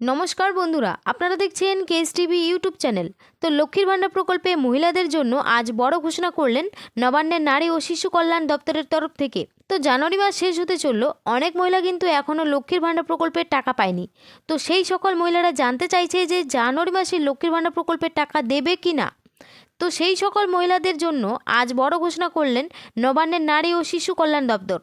নমস্কার বন্ধুরা, আপনারা দেখছেন কেএস টিভি ইউটিউব চ্যানেল। তো লক্ষ্মীর ভাণ্ডার প্রকল্পে মহিলাদের জন্য আজ বড় ঘোষণা করলেন নবান্নের নারী ও শিশু কল্যাণ দপ্তরের তরফ থেকে। তো জানুয়ারি মাস শেষ হতে চললো, অনেক মহিলা কিন্তু এখনও লক্ষ্মীর ভাণ্ডার প্রকল্পের টাকা পায়নি। তো সেই সকল মহিলারা জানতে চাইছে যে জানুয়ারি মাসে লক্ষ্মীর ভাণ্ডার প্রকল্পের টাকা দেবে কি না। তো সেই সকল মহিলাদের জন্য আজ বড় ঘোষণা করলেন নবান্নের নারী ও শিশু কল্যাণ দপ্তর।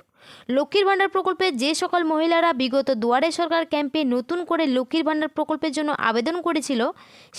লক্ষ্মীর ভাণ্ডার প্রকল্পে যে সকল মহিলারা বিগত দুয়ারে সরকার ক্যাম্পে নতুন করে লক্ষ্মীর ভাণ্ডার প্রকল্পের জন্য আবেদন করেছিল,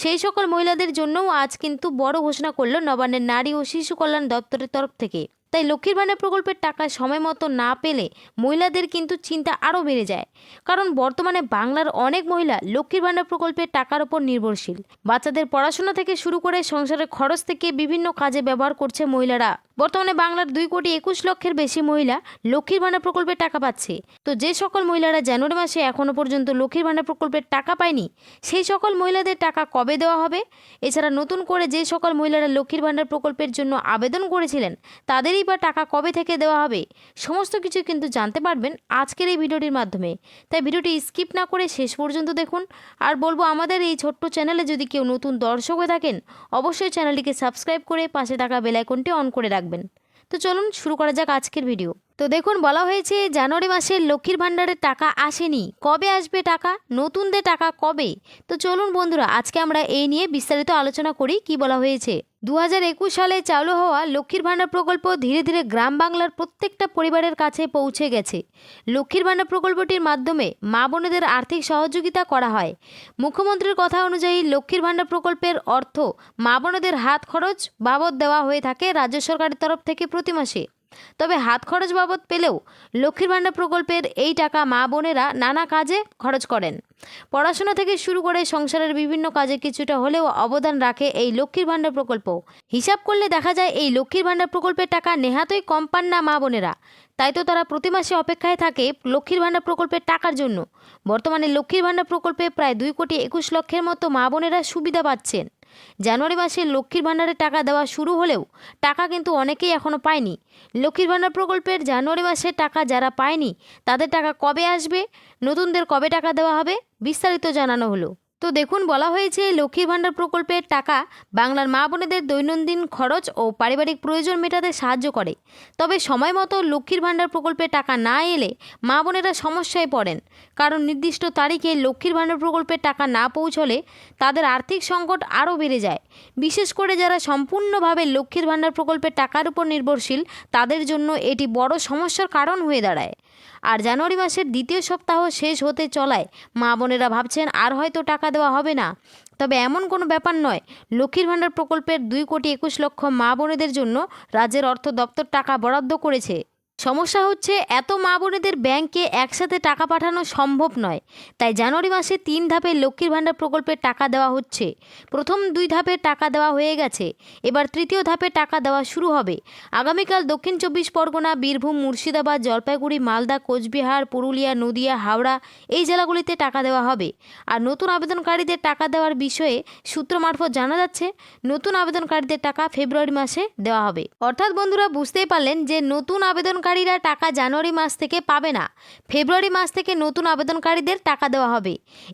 সেই সকল মহিলাদের জন্যও আজ কিন্তু বড় ঘোষণা করল নবান্নের নারী ও শিশু কল্যাণ দপ্তরের তরফ থেকে। তাই লক্ষ্মীর ভাণ্ডার প্রকল্পের টাকা সময় মতো না পেলে মহিলাদের কিন্তু চিন্তা আরও বেড়ে যায়। কারণ বর্তমানে বাংলার অনেক মহিলা লক্ষ্মীর ভাণ্ডার প্রকল্পের টাকার ওপর নির্ভরশীল। বাচ্চাদের পড়াশোনা থেকে শুরু করে সংসারের খরচ থেকে বিভিন্ন কাজে ব্যবহার করছে মহিলারা। বর্তমানে বাংলার 2,21,00,000-এর বেশি মহিলা লক্ষ্মীর ভাণ্ডার প্রকল্পের টাকা পাচ্ছে। তো যে সকল মহিলারা জানুয়ারি মাসে এখনও পর্যন্ত লক্ষ্মীর ভাণ্ডার প্রকল্পের টাকা পায়নি, সেই সকল মহিলাদের টাকা কবে দেওয়া হবে, এছাড়া নতুন করে যে সকল মহিলারা লক্ষ্মীর ভাণ্ডার প্রকল্পের জন্য আবেদন করেছিলেন তাদেরই বা টাকা কবে থেকে দেওয়া হবে, সমস্ত কিছু কিন্তু জানতে পারবেন আজকের এই ভিডিওটির মাধ্যমে। তাই ভিডিওটি স্কিপ না করে শেষ পর্যন্ত দেখুন। আর বলবো, আমাদের এই ছোট্ট চ্যানেলে যদি কেউ নতুন দর্শক হয়ে থাকেন, অবশ্যই চ্যানেলটিকে সাবস্ক্রাইব করে পাশে থাকা বেল আইকনটি অন করে রাখবেন। তো চলুন শুরু করা যাক আজকের ভিডিও। তো দেখুন, বলা হয়েছে জানুয়ারি মাসে লক্ষ্মীর ভাণ্ডারের টাকা আসেনি, কবে আসবে টাকা, নতুনদের টাকা কবে। তো চলুন বন্ধুরা, আজকে আমরা এই নিয়ে বিস্তারিত আলোচনা করি কি বলা হয়েছে। 2021 সালে চালু হওয়া লক্ষ্মীর ভাণ্ডার প্রকল্প ধীরে ধীরে গ্রাম বাংলার প্রত্যেকটা পরিবারের কাছে পৌঁছে গেছে। লক্ষ্মীর ভাণ্ডার প্রকল্পটির মাধ্যমে মা বোনেদের আর্থিক সহযোগিতা করা হয়। মুখ্যমন্ত্রীর কথা অনুযায়ী লক্ষ্মীর ভাণ্ডার প্রকল্পের অর্থ মা বোনেদের হাত খরচ বাবদ দেওয়া হয়ে থাকে রাজ্য সরকারের তরফ থেকে প্রতি মাসে। তবে হাত খরচ বাবদ পেলেও লক্ষ্মীর ভাণ্ডার প্রকল্পের এই টাকা মা বোনেরা নানা কাজে খরচ করেন। পড়াশোনা থেকে শুরু করে সংসারের বিভিন্ন কাজে কিছুটা হলেও অবদান রাখে এই লক্ষ্মীর ভাণ্ডার প্রকল্প। হিসাব করলে দেখা যায় এই লক্ষ্মীর ভাণ্ডার প্রকল্পের টাকা নেহাতই কম পান না মা বোনেরা। তাই তো তারা প্রতি মাসে অপেক্ষায় থাকে লক্ষ্মীর ভাণ্ডার প্রকল্পের টাকার জন্য। বর্তমানে লক্ষ্মীর ভাণ্ডার প্রকল্পে প্রায় 2,21,00,000-এর মতো মা বোনেরা সুবিধা পাচ্ছেন। জানুয়ারি মাসে লক্ষ্মীর ভাণ্ডারের টাকা দেওয়া শুরু হলেও টাকা কিন্তু অনেকেই এখনও পায়নি। লক্ষ্মীর ভাণ্ডার প্রকল্পের জানুয়ারি মাসে টাকা যারা পায়নি তাদের টাকা কবে আসবে, নতুনদের কবে টাকা দেওয়া হবে, বিস্তারিত জানানো হলো। তো দেখুন, বলা হয়েছে লক্ষ্মীর ভাণ্ডার প্রকল্পের টাকা বাংলার মা বোনেদের দৈনন্দিন খরচ ও পারিবারিক প্রয়োজন মেটাতে সাহায্য করে। তবে সময় মতো লক্ষ্মীর ভাণ্ডার প্রকল্পের টাকা না এলে মা বোনেরা সমস্যায় পড়েন। কারণ নির্দিষ্ট তারিখে লক্ষ্মীর ভাণ্ডার প্রকল্পের টাকা না পৌঁছলে তাদের আর্থিক সংকট আরও বেড়ে যায়। বিশেষ করে যারা সম্পূর্ণভাবে লক্ষ্মীর ভাণ্ডার প্রকল্পের টাকার উপর নির্ভরশীল, তাদের জন্য এটি বড় সমস্যার কারণ হয়ে দাঁড়ায়। আর জানুয়ারি মাসের দ্বিতীয় সপ্তাহ শেষ হতে চলায় মা বোনেরা ভাবছেন আর হয়তো টাকা দেওয়া হবে না। তবে এমন কোনো ব্যাপার নয়। লক্ষ্মীর ভাণ্ডার প্রকল্পের 2,21,00,000 মা বোনেদের জন্য রাজ্যের অর্থ দপ্তর টাকা বরাদ্দ করেছে। সমস্যা হচ্ছে এত মা বোনেদের ব্যাংকে একসাথে টাকা পাঠানো সম্ভব নয়। তাই জানুয়ারি মাসে 3 ধাপে লক্ষ্মীর ভাণ্ডার প্রকল্পের টাকা দেওয়া হচ্ছে। প্রথম 2 ধাপে টাকা দেওয়া হয়ে গেছে, এবার তৃতীয় ধাপে টাকা দেওয়া শুরু হবে। আগামীকাল দক্ষিণ 24 পরগনা, বীরভূম, মুর্শিদাবাদ, জলপাইগুড়ি, মালদা, কোচবিহার, পুরুলিয়া, নদিয়া, হাওড়া এই জেলাগুলিতে টাকা দেওয়া হবে। আর নতুন আবেদনকারীদের টাকা দেওয়ার বিষয়ে সূত্র মারফত জানা যাচ্ছে নতুন আবেদনকারীদের টাকা ফেব্রুয়ারি মাসে দেওয়া হবে। অর্থাৎ বন্ধুরা, বুঝতেই পারলেন যে নতুন আবেদনকারীরা টাকা জানুয়ারি মাস থেকে পাবে না, ফেব্রুয়ারি মাস থেকে নতুন আবেদনকারীদের টাকা দেওয়া হবে।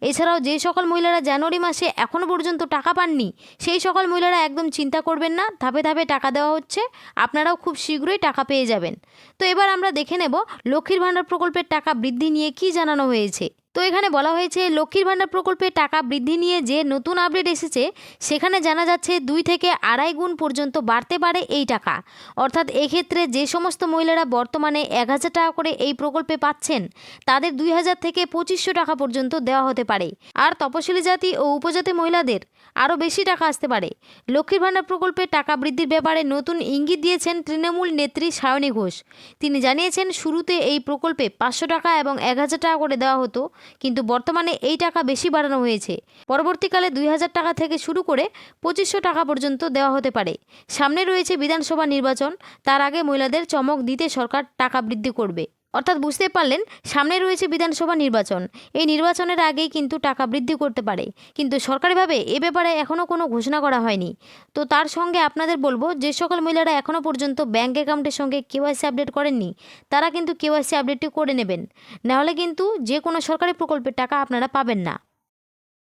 এছাড়াও যে সকল মহিলারা জানুয়ারি মাসে এখনও পর্যন্ত টাকা পাননি, সেই সকল মহিলারা একদম চিন্তা করবেন না, ধাপে ধাপে টাকা দেওয়া হচ্ছে, আপনারাও খুব শীঘ্রই টাকা পেয়ে যাবেন। তো এবার আমরা দেখে নেব লক্ষ্মীর ভাণ্ডার প্রকল্পের টাকা বৃদ্ধি নিয়ে কি জানানো হয়েছে। তো এখানে বলা হয়েছে লক্ষ্মীর ভাণ্ডার প্রকল্পের টাকা বৃদ্ধি নিয়ে যে নতুন আপডেট এসেছে, সেখানে জানা যাচ্ছে 2 থেকে 2.5 গুণ পর্যন্ত বাড়তে পারে এই টাকা। অর্থাৎ এক্ষেত্রে যে সমস্ত মহিলারা বর্তমানে 1,000 টাকা করে এই প্রকল্পে পাচ্ছেন, তাদের 2,000 থেকে 2,500 টাকা পর্যন্ত দেওয়া হতে পারে। আর তপশিলি জাতি ও উপজাতি মহিলাদের আরও বেশি টাকা আসতে পারে। লক্ষ্মীর ভাণ্ডার প্রকল্পের টাকা বৃদ্ধির ব্যাপারে নতুন ইঙ্গিত দিয়েছেন তৃণমূল নেত্রী সায়নী ঘোষ। তিনি জানিয়েছেন শুরুতে এই প্রকল্পে 500 টাকা এবং 1,000 টাকা করে দেওয়া হতো, কিন্তু বর্তমানে এই টাকা বেশি বাড়ানো হয়েছে। পরবর্তীকালে 2,000 টাকা থেকে শুরু করে 2,500 টাকা পর্যন্ত দেওয়া হতে পারে। সামনে রয়েছে বিধানসভা নির্বাচন, তার আগে মহিলাদের চমক দিতে সরকার টাকা বৃদ্ধি করবে। অর্থাৎ বুঝতে পারলেন, সামনে রয়েছে বিধানসভা নির্বাচন, এই নির্বাচনের আগেই কিন্তু টাকা বৃদ্ধি করতে পারে। কিন্তু সরকারিভাবে এ ব্যাপারে এখনও কোনো ঘোষণা করা হয়নি। তো তার সঙ্গে আপনাদের বলবো, যে সকল মহিলারা এখনও পর্যন্ত ব্যাঙ্ক অ্যাকাউন্টের সঙ্গে কেওয়াইসি আপডেট করেননি, তারা কিন্তু কেওয়াইসি আপডেটটি করে নেবেন, নাহলে কিন্তু যে কোনো সরকারি প্রকল্পের টাকা আপনারা পাবেন না।